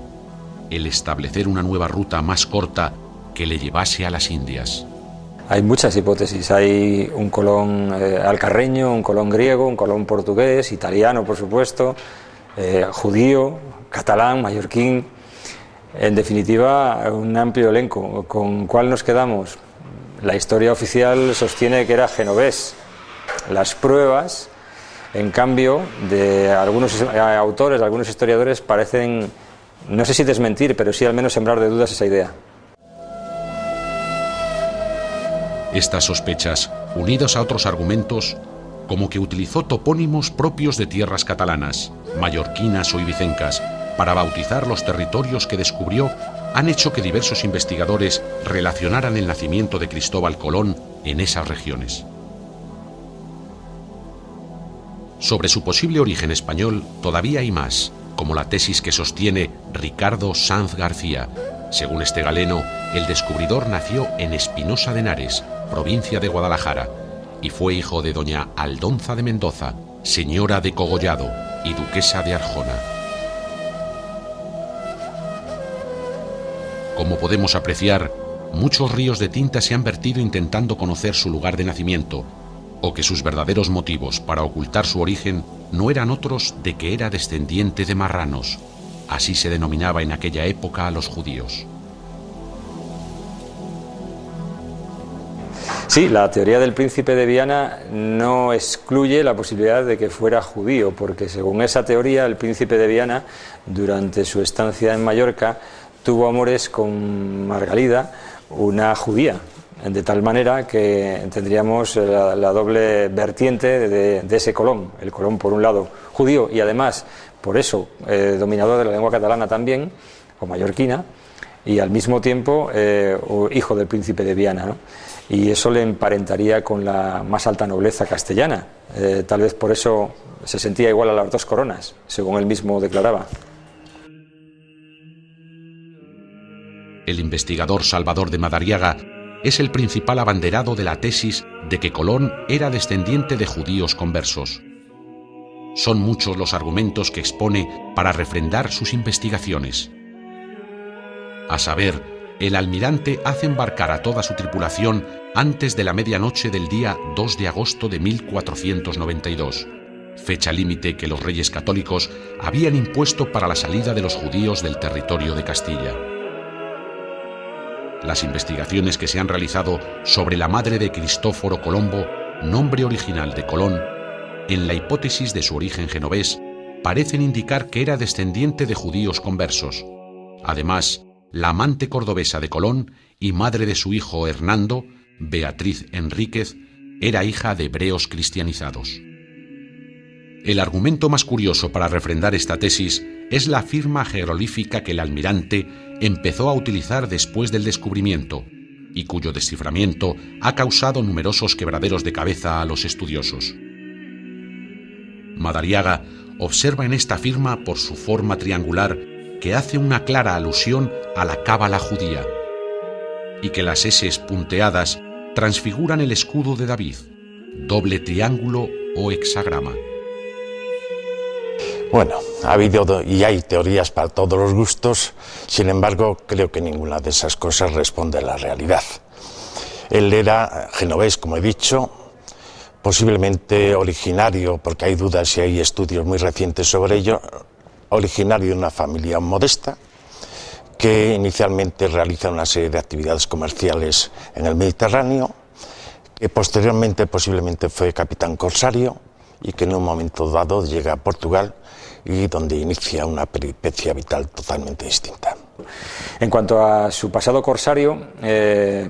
el establecer una nueva ruta más corta que le llevase a las Indias. Hay muchas hipótesis. Hay un Colón alcarreño, un Colón griego, un Colón portugués, italiano, por supuesto, judío, catalán, mallorquín. En definitiva, un amplio elenco. ¿Con cuál nos quedamos? La historia oficial sostiene que era genovés. Las pruebas, en cambio, de algunos autores, de algunos historiadores, parecen, no sé si desmentir, pero sí al menos sembrar de dudas esa idea. Estas sospechas, unidas a otros argumentos, como que utilizó topónimos propios de tierras catalanas, mallorquinas o ibicencas, para bautizar los territorios que descubrió, han hecho que diversos investigadores relacionaran el nacimiento de Cristóbal Colón en esas regiones. Sobre su posible origen español todavía hay más, como la tesis que sostiene Ricardo Sanz García. Según este galeno, el descubridor nació en Espinosa de Henares, provincia de Guadalajara, y fue hijo de doña Aldonza de Mendoza, señora de Cogollado y duquesa de Arjona. Como podemos apreciar, muchos ríos de tinta se han vertido intentando conocer su lugar de nacimiento, o que sus verdaderos motivos para ocultar su origen no eran otros de que era descendiente de marranos. Así se denominaba en aquella época a los judíos. Sí, la teoría del príncipe de Viana no excluye la posibilidad de que fuera judío, porque según esa teoría el príncipe de Viana, durante su estancia en Mallorca, tuvo amores con Margalida, una judía, de tal manera que tendríamos la doble vertiente de ese Colón, el Colón por un lado judío y además por eso dominador de la lengua catalana también, o mallorquina, y al mismo tiempo hijo del príncipe de Viana, ¿no? Y eso le emparentaría con la más alta nobleza castellana, tal vez por eso se sentía igual a las dos coronas, según él mismo declaraba. El investigador Salvador de Madariaga es el principal abanderado de la tesis de que Colón era descendiente de judíos conversos. Son muchos los argumentos que expone para refrendar sus investigaciones. A saber, el almirante hace embarcar a toda su tripulación antes de la medianoche del día 2 de agosto de 1492, fecha límite que los reyes católicos habían impuesto para la salida de los judíos del territorio de Castilla. Las investigaciones que se han realizado sobre la madre de Cristóforo Colombo, nombre original de Colón, en la hipótesis de su origen genovés, parecen indicar que era descendiente de judíos conversos. Además, la amante cordobesa de Colón y madre de su hijo Hernando, Beatriz Enríquez, era hija de hebreos cristianizados. El argumento más curioso para refrendar esta tesis es la firma jeroglífica que el almirante empezó a utilizar después del descubrimiento y cuyo desciframiento ha causado numerosos quebraderos de cabeza a los estudiosos. Madariaga observa en esta firma por su forma triangular que hace una clara alusión a la cábala judía y que las eses punteadas transfiguran el escudo de David, doble triángulo o hexagrama. Bueno, ha habido y hay teorías para todos los gustos, sin embargo, creo que ninguna de esas cosas responde a la realidad. Él era genovés, como he dicho, posiblemente originario, porque hay dudas y hay estudios muy recientes sobre ello, originario de una familia modesta, que inicialmente realiza una serie de actividades comerciales en el Mediterráneo, que posteriormente posiblemente fue capitán corsario y que en un momento dado llega a Portugal y donde inicia una peripecia vital totalmente distinta. En cuanto a su pasado corsario,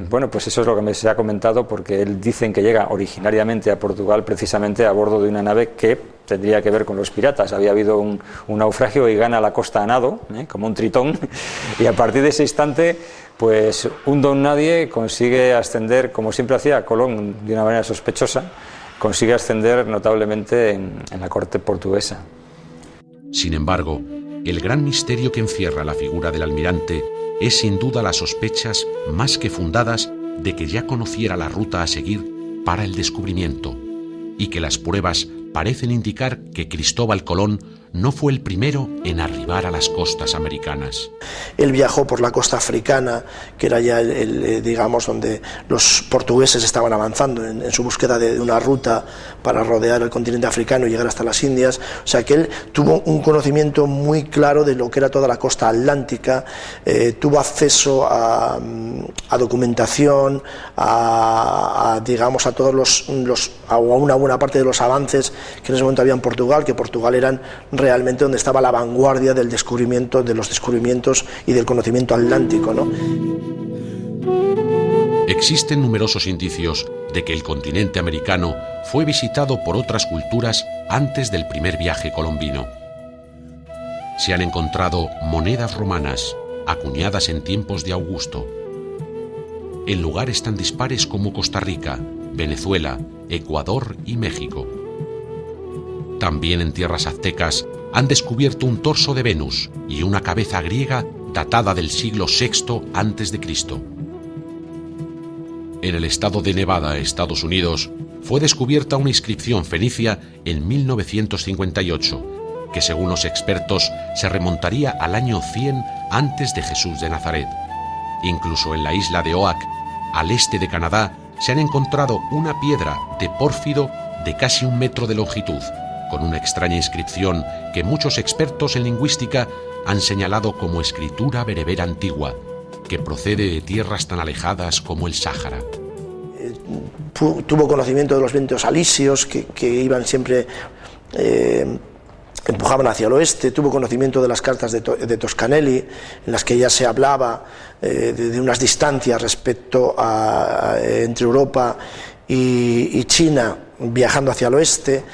bueno, pues eso es lo que se ha comentado, porque él dicen que llega originariamente a Portugal precisamente a bordo de una nave que tendría que ver con los piratas. Había habido un naufragio y gana la costa a nado, como un tritón, y a partir de ese instante, pues un don nadie consigue ascender, como siempre hacía Colón de una manera sospechosa, consigue ascender notablemente en la corte portuguesa. Sin embargo, el gran misterio que encierra la figura del almirante es sin duda las sospechas más que fundadas de que ya conociera la ruta a seguir para el descubrimiento y que las pruebas parecen indicar que Cristóbal Colón no fue el primero en arribar a las costas americanas. Él viajó por la costa africana, que era ya digamos, donde los portugueses estaban avanzando en su búsqueda de una ruta para rodear el continente africano y llegar hasta las Indias. O sea que él tuvo un conocimiento muy claro de lo que era toda la costa atlántica, tuvo acceso a documentación, digamos, a todos a una buena parte de los avances que en ese momento había en Portugal, que Portugal eran realmente donde estaba la vanguardia del descubrimiento, de los descubrimientos y del conocimiento atlántico, ¿no? Existen numerosos indicios de que el continente americano fue visitado por otras culturas antes del primer viaje colombino. Se han encontrado monedas romanas, acuñadas en tiempos de Augusto, en lugares tan dispares como Costa Rica, Venezuela, Ecuador y México. También en tierras aztecas han descubierto un torso de Venus y una cabeza griega datada del siglo VI a.C. En el estado de Nevada, Estados Unidos, fue descubierta una inscripción fenicia en 1958, que según los expertos se remontaría al año 100 antes de Jesús de Nazaret, Incluso en la isla de Oak, al este de Canadá, se han encontrado una piedra de pórfido de casi 1 metro de longitud, con una extraña inscripción que muchos expertos en lingüística han señalado como escritura berebera antigua, que procede de tierras tan alejadas como el Sáhara. Tuvo conocimiento de los vientos alisios que iban siempre, empujaban hacia el oeste. Tuvo conocimiento de las cartas de Toscanelli, en las que ya se hablaba de unas distancias respecto entre Europa y China, viajando hacia el oeste.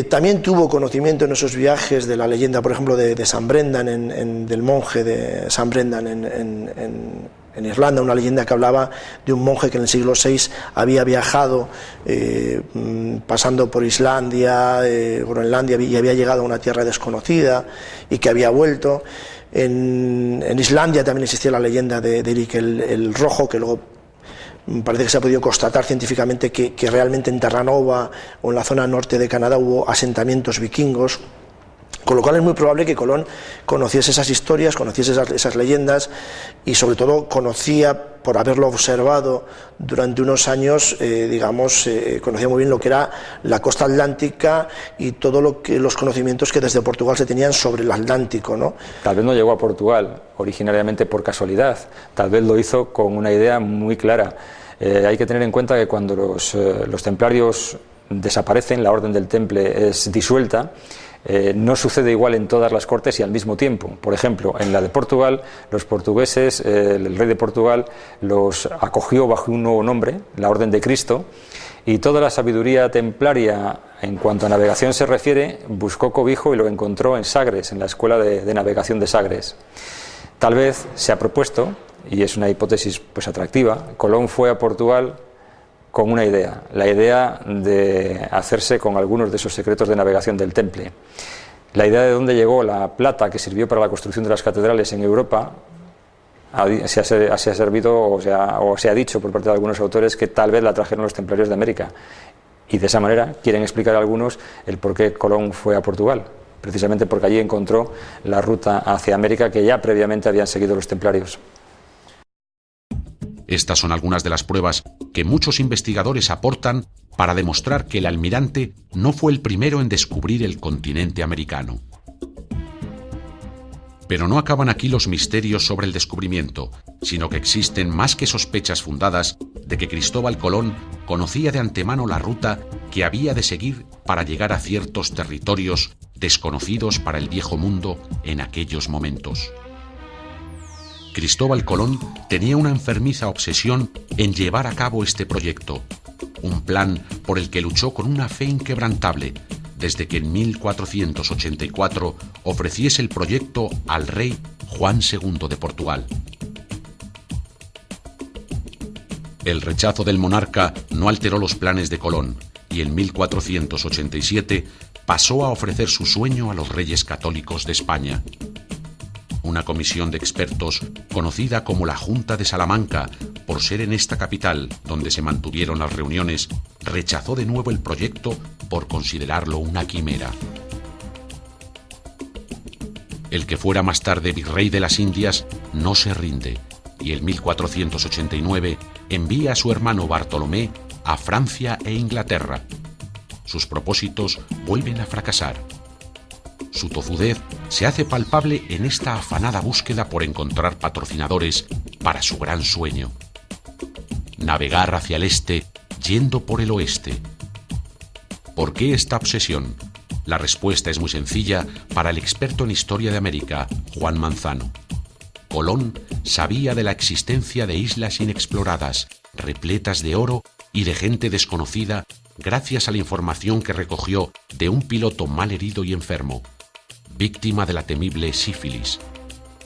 También tuvo conocimiento en esos viajes de la leyenda, por ejemplo, de San Brendan, del monje de San Brendan en Irlanda, una leyenda que hablaba de un monje que en el siglo VI había viajado pasando por Islandia, Groenlandia, y había llegado a una tierra desconocida y que había vuelto. En Islandia también existía la leyenda de Eric el Rojo, que luego parece que se ha podido constatar científicamente que realmente en Terranova o en la zona norte de Canadá hubo asentamientos vikingos, con lo cual es muy probable que Colón conociese esas historias, conociese esas leyendas y sobre todo conocía, por haberlo observado durante unos años, conocía muy bien lo que era la costa atlántica y todos los conocimientos que desde Portugal se tenían sobre el Atlántico, ¿no? Tal vez no llegó a Portugal originariamente por casualidad, tal vez lo hizo con una idea muy clara. Hay que tener en cuenta que cuando los templarios desaparecen, la orden del Temple es disuelta. No sucede igual en todas las cortes y al mismo tiempo. Por ejemplo, en la de Portugal, los portugueses, el rey de Portugal los acogió bajo un nuevo nombre, la Orden de Cristo, y toda la sabiduría templaria en cuanto a navegación se refiere buscó cobijo y lo encontró en Sagres, en la escuela de navegación de Sagres. Tal vez se ha propuesto, y es una hipótesis pues atractiva, Colón fue a Portugal con una idea, la idea de hacerse con algunos de esos secretos de navegación del Temple. La idea de dónde llegó la plata que sirvió para la construcción de las catedrales en Europa se ha servido o se ha dicho por parte de algunos autores que tal vez la trajeron los templarios de América. Y de esa manera quieren explicar a algunos el por qué Colón fue a Portugal, precisamente porque allí encontró la ruta hacia América que ya previamente habían seguido los templarios. Estas son algunas de las pruebas que muchos investigadores aportan para demostrar que el almirante no fue el primero en descubrir el continente americano. Pero no acaban aquí los misterios sobre el descubrimiento, sino que existen más que sospechas fundadas de que Cristóbal Colón conocía de antemano la ruta que había de seguir para llegar a ciertos territorios desconocidos para el viejo mundo en aquellos momentos. Cristóbal Colón tenía una enfermiza obsesión en llevar a cabo este proyecto, un plan por el que luchó con una fe inquebrantable, desde que en 1484 ofreciese el proyecto al rey Juan II de Portugal. El rechazo del monarca no alteró los planes de Colón, y en 1487 pasó a ofrecer su sueño a los reyes católicos de España. Una comisión de expertos, conocida como la Junta de Salamanca, por ser en esta capital donde se mantuvieron las reuniones, rechazó de nuevo el proyecto por considerarlo una quimera. El que fuera más tarde virrey de las Indias no se rinde, y en 1489 envía a su hermano Bartolomé a Francia e Inglaterra. Sus propósitos vuelven a fracasar. Su tozudez se hace palpable en esta afanada búsqueda por encontrar patrocinadores para su gran sueño: navegar hacia el este yendo por el oeste. ¿Por qué esta obsesión? La respuesta es muy sencilla para el experto en historia de América, Juan Manzano. Colón sabía de la existencia de islas inexploradas, repletas de oro y de gente desconocida, gracias a la información que recogió de un piloto mal herido y enfermo, víctima de la temible sífilis,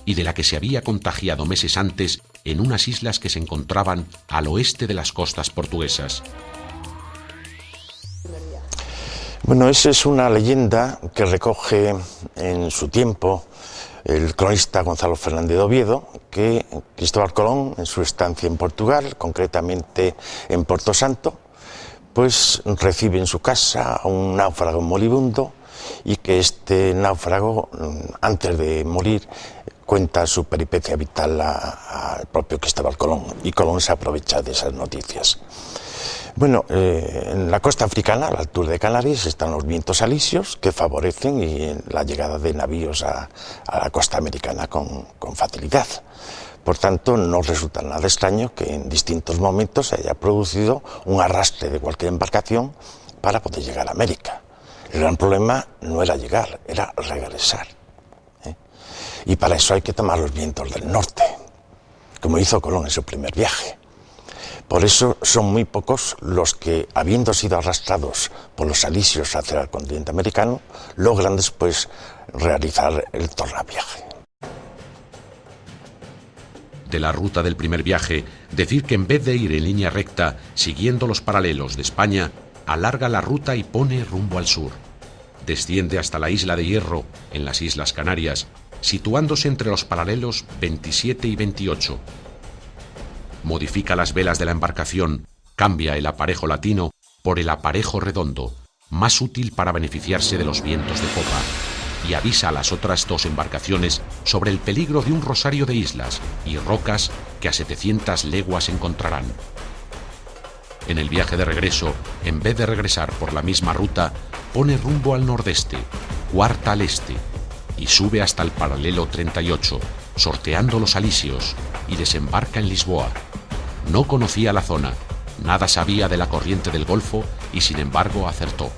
y de la que se había contagiado meses antes en unas islas que se encontraban al oeste de las costas portuguesas. Bueno, esa es una leyenda que recoge en su tiempo el cronista Gonzalo Fernández de Oviedo, que Cristóbal Colón, en su estancia en Portugal, concretamente en Porto Santo, pues recibe en su casa a un náufrago moribundo, y que este náufrago, antes de morir, cuenta su peripecia vital al propio Cristóbal Colón, y Colón se aprovecha de esas noticias. Bueno, en la costa africana, a la altura de Canarias, están los vientos alisios que favorecen la llegada de navíos a la costa americana con facilidad. Por tanto, no resulta nada extraño que en distintos momentos se haya producido un arrastre de cualquier embarcación para poder llegar a América. El gran problema no era llegar, era regresar. Y para eso hay que tomar los vientos del norte, como hizo Colón en su primer viaje. Por eso son muy pocos los que, habiendo sido arrastrados por los alisios hacia el continente americano, logran después realizar el tornaviaje. De la ruta del primer viaje, decir que en vez de ir en línea recta, siguiendo los paralelos de España, alarga la ruta y pone rumbo al sur. Desciende hasta la isla de Hierro, en las Islas Canarias, situándose entre los paralelos 27 y 28. Modifica las velas de la embarcación, cambia el aparejo latino por el aparejo redondo, más útil para beneficiarse de los vientos de popa, y avisa a las otras dos embarcaciones sobre el peligro de un rosario de islas y rocas que a 700 leguas encontrarán. En el viaje de regreso, en vez de regresar por la misma ruta, pone rumbo al nordeste, cuarta al este, y sube hasta el paralelo 38, sorteando los alisios, y desembarca en Lisboa. No conocía la zona, nada sabía de la corriente del Golfo y sin embargo acertó.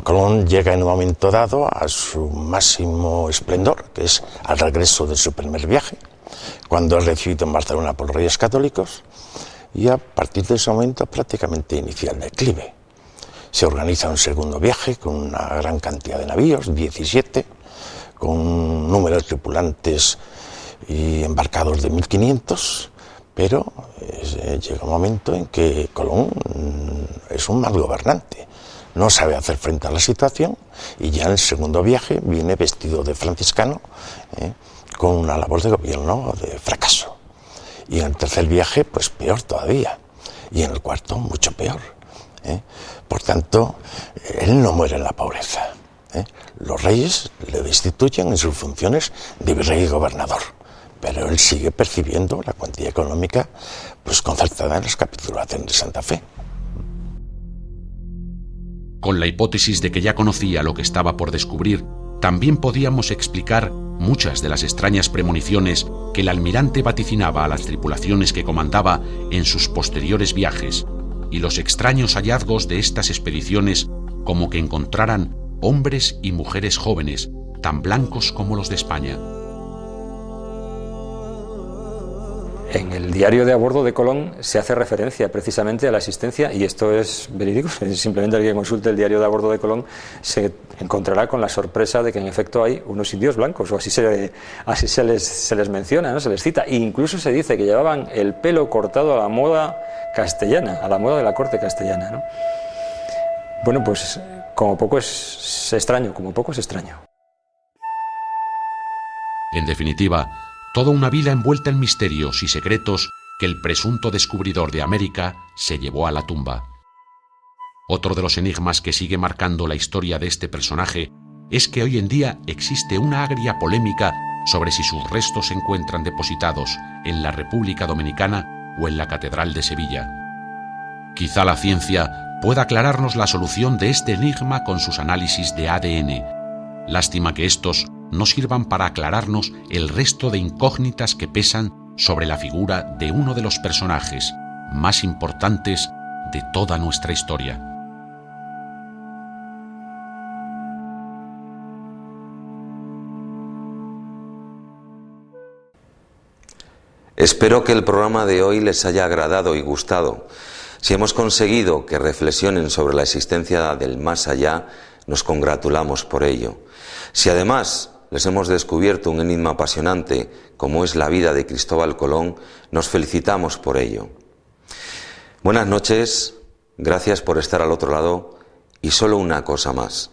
Colón llega en un momento dado a su máximo esplendor, que es al regreso de su primer viaje, cuando es recibido en Barcelona por los Reyes Católicos, y a partir de ese momento prácticamente inicia el declive. Se organiza un segundo viaje con una gran cantidad de navíos, 17, con un número de tripulantes y embarcados de 1500, pero llega un momento en que Colón es un mal gobernante. No sabe hacer frente a la situación y ya en el segundo viaje viene vestido de franciscano con una labor de gobierno de fracaso. Y en el tercer viaje, pues peor todavía. Y en el cuarto, mucho peor. Por tanto, él no muere en la pobreza. Los reyes le destituyen en sus funciones de virrey y gobernador, pero él sigue percibiendo la cuantía económica pues concertada en las capitulaciones de Santa Fe. Con la hipótesis de que ya conocía lo que estaba por descubrir, también podíamos explicar muchas de las extrañas premoniciones que el almirante vaticinaba a las tripulaciones que comandaba en sus posteriores viajes, y los extraños hallazgos de estas expediciones, como que encontraran hombres y mujeres jóvenes, tan blancos como los de España. En el diario de a bordo de Colón se hace referencia precisamente a la existencia, y esto es verídico, simplemente alguien que consulte el diario de a bordo de Colón se encontrará con la sorpresa de que en efecto hay unos indios blancos, o así se les menciona, ¿no? Se les cita, e incluso se dice que llevaban el pelo cortado a la moda castellana, a la moda de la corte castellana, ¿no? Bueno, pues como poco es extraño. En definitiva, toda una vida envuelta en misterios y secretos que el presunto descubridor de América se llevó a la tumba. Otro de los enigmas que sigue marcando la historia de este personaje es que hoy en día existe una agria polémica sobre si sus restos se encuentran depositados en la República Dominicana o en la Catedral de Sevilla. Quizá la ciencia pueda aclararnos la solución de este enigma con sus análisis de ADN. Lástima que estos no sirvan para aclararnos el resto de incógnitas que pesan sobre la figura de uno de los personajes más importantes de toda nuestra historia. Espero que el programa de hoy les haya agradado y gustado. Si hemos conseguido que reflexionen sobre la existencia del más allá, nos congratulamos por ello. Si además les hemos descubierto un enigma apasionante como es la vida de Cristóbal Colón, nos felicitamos por ello. Buenas noches, gracias por estar al otro lado y solo una cosa más.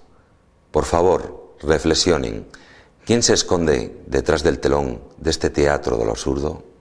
Por favor, reflexionen. ¿Quién se esconde detrás del telón de este teatro de lo absurdo?